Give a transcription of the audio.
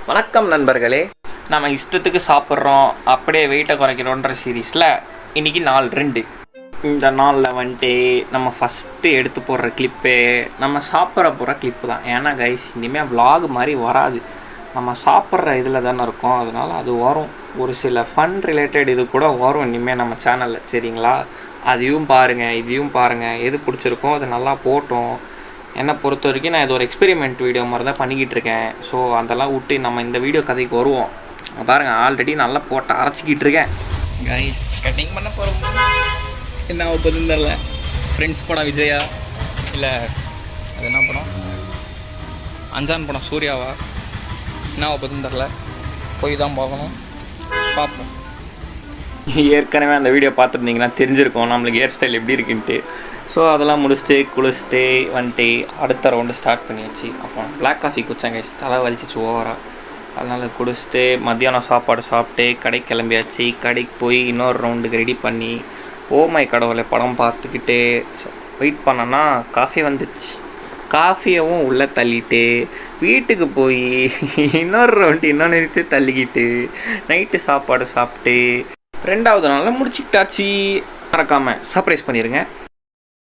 வணக்கம் நண்பர்களே. நம்ம இஷ்டத்துக்கு சாப்பிட்றோம், அப்படியே வெயிட்டை குறைக்கிறோன்ற சீரீஸில் இன்றைக்கி நாள் 2. இந்த நாளில் வந்துட்டு நம்ம ஃபஸ்ட்டு எடுத்து போடுற கிளிப்பே நம்ம சாப்பிட்ற போகிற கிளிப்பு தான். ஏன்னா கைஸ், இனிமேல் vlog மாதிரி வராது, நம்ம சாப்பிட்ற இதில் தானே இருக்கோம். அதனால் அது வரும், ஒரு சில ஃபன் ரிலேட்டட் இது கூட வரும் இனிமேல் நம்ம சேனலில். சரிங்களா? அதையும் பாருங்கள், இதையும் பாருங்கள், எது பிடிச்சிருக்கோ அது நல்லா போட்டோம். என்னை பொறுத்த வரைக்கும் நான் இது ஒரு எக்ஸ்பெரிமெண்ட் வீடியோ மாதிரி தான் பண்ணிக்கிட்டு இருக்கேன். ஸோ அதெல்லாம் விட்டு நம்ம இந்த வீடியோ கதைக்கு வருவோம். பாருங்கள், ஆல்ரெடி நல்லா போட்டு அரைச்சிக்கிட்டு இருக்கேன் கைஸ். கட்டிங் பண்ண போகிறோம். என்ன ஆகுதுன்னு தெரில. ஃப்ரெண்ட்ஸ் படம் விஜயா, இல்லை அது என்ன படம், அஞ்சான் படம் சூர்யாவா, என்ன ஆகுதுன்னு தெரில. போய் தான் பார்க்கணும், பார்ப்போம். ஏற்கனவே அந்த வீடியோ பார்த்துருந்தீங்கன்னா தெரிஞ்சிருக்கோம் நம்மளுக்கு ஹேர் ஸ்டைல் எப்படி இருக்குன்ட்டு. ஸோ அதெல்லாம் முடிச்சுட்டு குளிச்சுட்டு வந்துட்டு அடுத்த ரவுண்டு ஸ்டார்ட் பண்ணியாச்சு. அப்போ பிளாக் காஃபி குடித்தாங்க, தலை வலிச்சிச்சு ஓவராக. அதனால் குடிச்சிட்டு மத்தியானம் சாப்பாடு சாப்பிட்டு கடைக்கு கிளம்பியாச்சு. கடைக்கு போய் இன்னொரு ரவுண்டுக்கு ரெடி பண்ணி ஓமை கடவுளை படம் பார்த்துக்கிட்டு வெயிட் பண்ணோன்னா காஃபி வந்துச்சு. காஃபியவும் உள்ளே தள்ளிட்டு வீட்டுக்கு போய் இன்னொரு ரவுண்டு இன்னொன்று தள்ளிக்கிட்டு நைட்டு சாப்பாடு சாப்பிட்டு 2வது நாளில் முடிச்சுக்கிட்டாச்சு. மறக்காமல் சர்ப்ரைஸ் பண்ணிடுங்க.